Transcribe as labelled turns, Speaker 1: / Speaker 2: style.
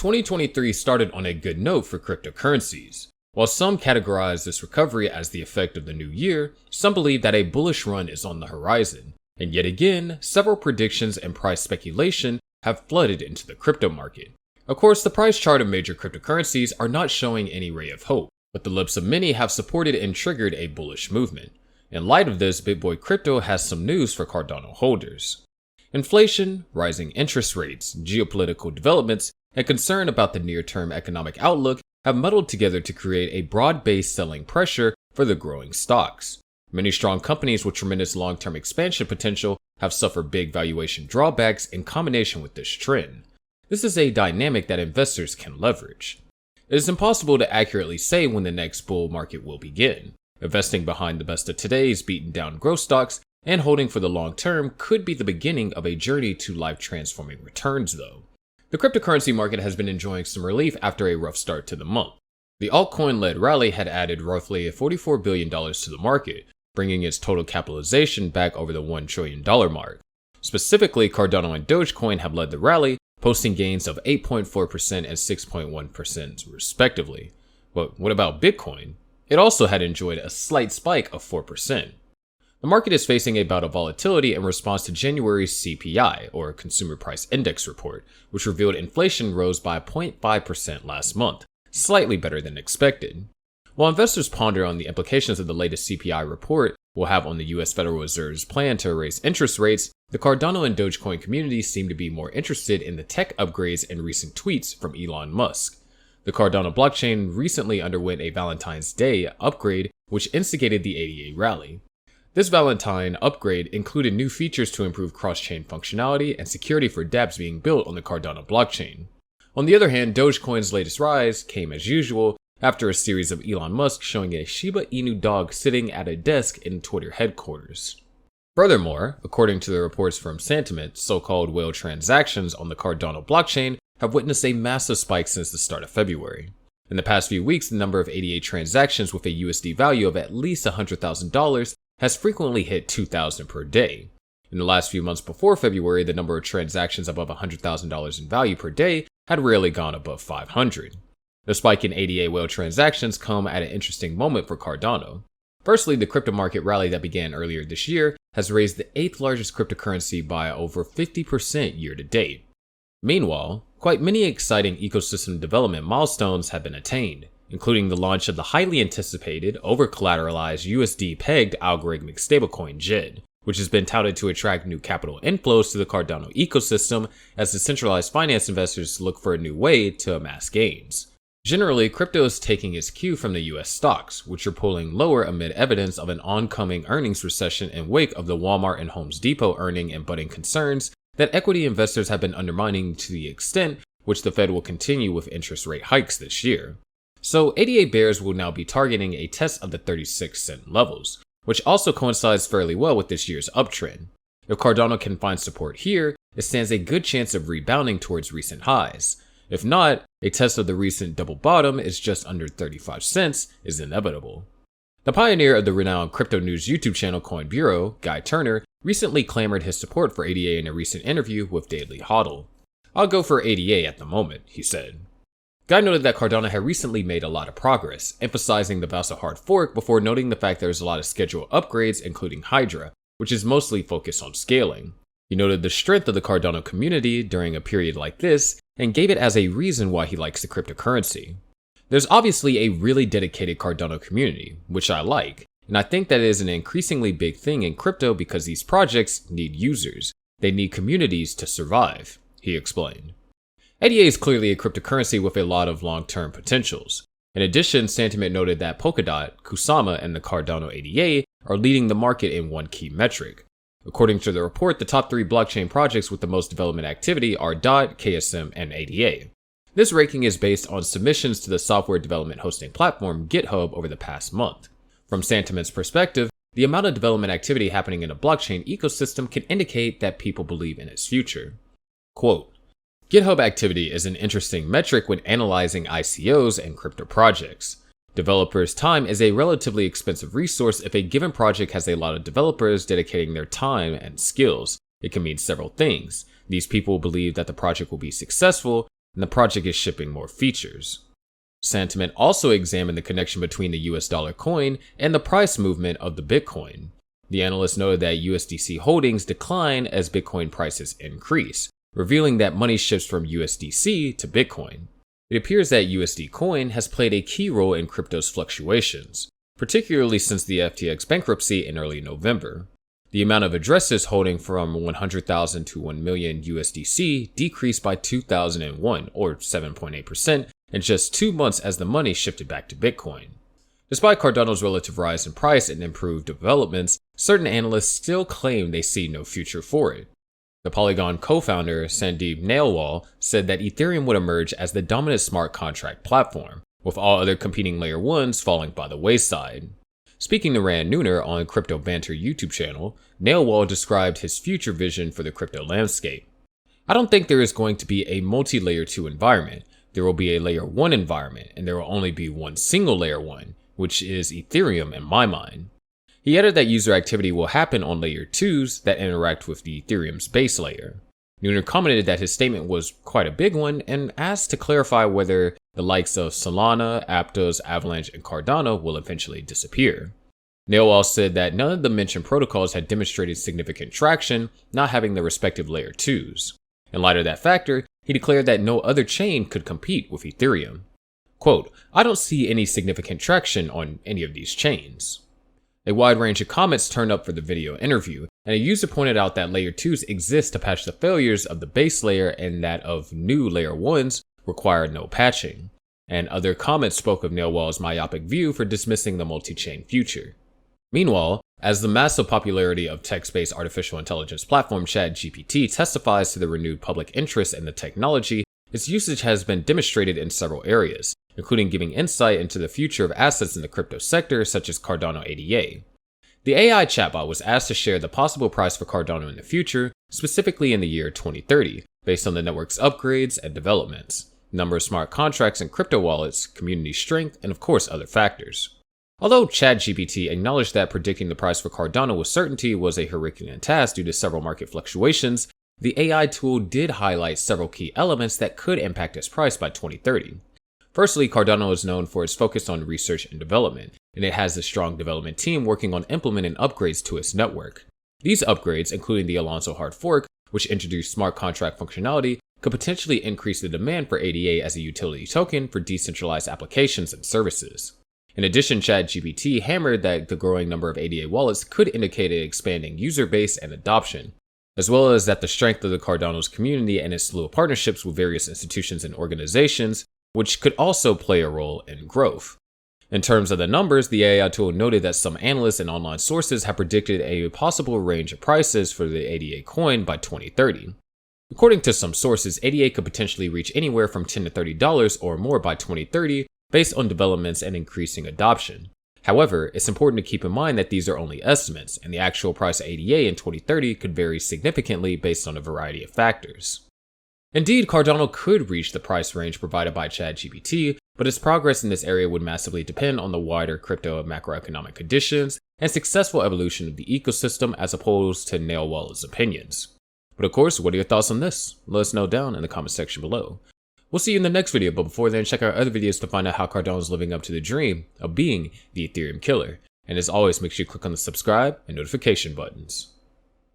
Speaker 1: 2023 started on a good note for cryptocurrencies. While some categorize this recovery as the effect of the new year, some believe that a bullish run is on the horizon. And yet again, several predictions and price speculation have flooded into the crypto market. Of course, the price chart of major cryptocurrencies are not showing any ray of hope, but the lips of many have supported and triggered a bullish movement. In light of this, BitBoy Crypto has some news for Cardano holders. Inflation, rising interest rates, geopolitical developments, and concern about the near-term economic outlook have muddled together to create a broad-based selling pressure for the growing stocks. Many strong companies with tremendous long-term expansion potential have suffered big valuation drawbacks in combination with this trend. This is a dynamic that investors can leverage. It is impossible to accurately say when the next bull market will begin. Investing behind the best of today's beaten-down growth stocks and holding for the long term could be the beginning of a journey to life-transforming returns, though. The cryptocurrency market has been enjoying some relief after a rough start to the month. The altcoin-led rally had added roughly $44 billion to the market, bringing its total capitalization back over the $1 trillion mark. Specifically, Cardano and Dogecoin have led the rally, posting gains of 8.4% and 6.1% respectively. But what about Bitcoin? It also had enjoyed a slight spike of 4%. The market is facing a bout of volatility in response to January's CPI, or Consumer Price Index report, which revealed inflation rose by 0.5% last month, slightly better than expected. While investors ponder on the implications of the latest CPI report will have on the US Federal Reserve's plan to raise interest rates, the Cardano and Dogecoin communities seem to be more interested in the tech upgrades and recent tweets from Elon Musk. The Cardano blockchain recently underwent a Valentine's Day upgrade, which instigated the ADA rally. This Valentine upgrade included new features to improve cross-chain functionality and security for dApps being built on the Cardano blockchain. On the other hand, Dogecoin's latest rise came as usual after a series of Elon Musk showing a Shiba Inu dog sitting at a desk in Twitter headquarters. Furthermore, according to the reports from Santiment, so-called whale transactions on the Cardano blockchain have witnessed a massive spike since the start of February. In the past few weeks, the number of ADA transactions with a USD value of at least $100,000 has frequently hit 2,000 per day. In the last few months before February, the number of transactions above $100,000 in value per day had rarely gone above 500. The spike in ADA whale transactions come at an interesting moment for Cardano. Firstly, the crypto market rally that began earlier this year has raised the 8th largest cryptocurrency by over 50% year to date. Meanwhile, quite many exciting ecosystem development milestones have been attained, including the launch of the highly anticipated, over-collateralized USD-pegged algorithmic stablecoin JED, which has been touted to attract new capital inflows to the Cardano ecosystem as decentralized finance investors look for a new way to amass gains. Generally, crypto is taking its cue from the US stocks, which are pulling lower amid evidence of an oncoming earnings recession in wake of the Walmart and Home Depot earning and budding concerns that equity investors have been undermining to the extent which the Fed will continue with interest rate hikes this year. So ADA bears will now be targeting a test of the 36-cent levels, which also coincides fairly well with this year's uptrend. If Cardano can find support here, it stands a good chance of rebounding towards recent highs. If not, a test of the recent double bottom is just under 35 cents is inevitable. The pioneer of the renowned crypto news YouTube channel Coin Bureau, Guy Turner, recently clamored his support for ADA in a recent interview with Daily Hodl. "I'll go for ADA at the moment," he said. Guy noted that Cardano had recently made a lot of progress, emphasizing the Vaso hard fork before noting the fact there is a lot of scheduled upgrades including Hydra, which is mostly focused on scaling. He noted the strength of the Cardano community during a period like this and gave it as a reason why he likes the cryptocurrency. There's obviously a really dedicated Cardano community, which I like, and I think that is an increasingly big thing in crypto because these projects need users. They need communities to survive, he explained. ADA is clearly a cryptocurrency with a lot of long-term potentials. In addition, Santiment noted that Polkadot, Kusama, and the Cardano ADA are leading the market in one key metric. According to the report, the top 3 blockchain projects with the most development activity are DOT, KSM, and ADA. This ranking is based on submissions to the software development hosting platform GitHub over the past month. From Santiment's perspective, the amount of development activity happening in a blockchain ecosystem can indicate that people believe in its future. Quote, "GitHub activity is an interesting metric when analyzing ICOs and crypto projects. Developers' time is a relatively expensive resource if a given project has a lot of developers dedicating their time and skills. It can mean several things. These people believe that the project will be successful. and the project is shipping more features. Santiment also examined the connection between the US dollar coin and the price movement of the Bitcoin. The analyst noted that USDC holdings decline as Bitcoin prices increase, revealing that money shifts from USDC to Bitcoin. It appears that USD Coin has played a key role in crypto's fluctuations, particularly since the FTX bankruptcy in early November. The amount of addresses holding from 100,000 to 1 million USDC decreased by 2,001, or 7.8%, in just 2 months as the money shifted back to Bitcoin. Despite Cardano's relative rise in price and improved developments, certain analysts still claim they see no future for it. The Polygon co-founder, Sandeep Nailwal, said that Ethereum would emerge as the dominant smart contract platform, with all other competing layer 1s falling by the wayside. Speaking to Rand Neuner on Crypto Banter YouTube channel, Nailwal described his future vision for the crypto landscape. "I don't think there is going to be a multi-layer 2 environment. There will be a layer 1 environment, and there will only be one single layer 1, which is Ethereum in my mind." He added that user activity will happen on layer 2s that interact with the Ethereum's base layer. Neuner commented that his statement was quite a big one and asked to clarify whether the likes of Solana, Aptos, Avalanche, and Cardano will eventually disappear. Nailwal said that none of the mentioned protocols had demonstrated significant traction, not having the respective layer 2s. In light of that factor, he declared that no other chain could compete with Ethereum. Quote, "I don't see any significant traction on any of these chains." A wide range of comments turned up for the video interview, and a user pointed out that layer 2s exist to patch the failures of the base layer and that of new layer 1s require no patching. And other comments spoke of Nailwal's myopic view for dismissing the multi-chain future. Meanwhile, as the massive popularity of text-based artificial intelligence platform ChatGPT testifies to the renewed public interest in the technology, its usage has been demonstrated in several areas, including giving insight into the future of assets in the crypto sector, such as Cardano ADA. The AI chatbot was asked to share the possible price for Cardano in the future, specifically in the year 2030, based on the network's upgrades and developments, number of smart contracts and crypto wallets, community strength, and of course other factors. Although ChatGPT acknowledged that predicting the price for Cardano with certainty was a Herculean task due to several market fluctuations, the AI tool did highlight several key elements that could impact its price by 2030. Firstly, Cardano is known for its focus on research and development, and it has a strong development team working on implementing upgrades to its network. These upgrades, including the Alonzo hard fork, which introduced smart contract functionality, could potentially increase the demand for ADA as a utility token for decentralized applications and services. In addition, ChatGPT hammered that the growing number of ADA wallets could indicate an expanding user base and adoption, as well as that the strength of the Cardano's community and its slew of partnerships with various institutions and organizations, which could also play a role in growth. In terms of the numbers, the AI tool noted that some analysts and online sources have predicted a possible range of prices for the ADA coin by 2030. According to some sources, ADA could potentially reach anywhere from $10 to $30 or more by 2030, based on developments and increasing adoption. However, it's important to keep in mind that these are only estimates, and the actual price of ADA in 2030 could vary significantly based on a variety of factors. Indeed, Cardano could reach the price range provided by ChatGPT, but its progress in this area would massively depend on the wider crypto macroeconomic conditions and successful evolution of the ecosystem as opposed to Nailwal's opinions. But of course, what are your thoughts on this? Let us know down in the comment section below. We'll see you in the next video, but before then, check out our other videos to find out how Cardano is living up to the dream of being the Ethereum killer. And as always, make sure you click on the subscribe and notification buttons.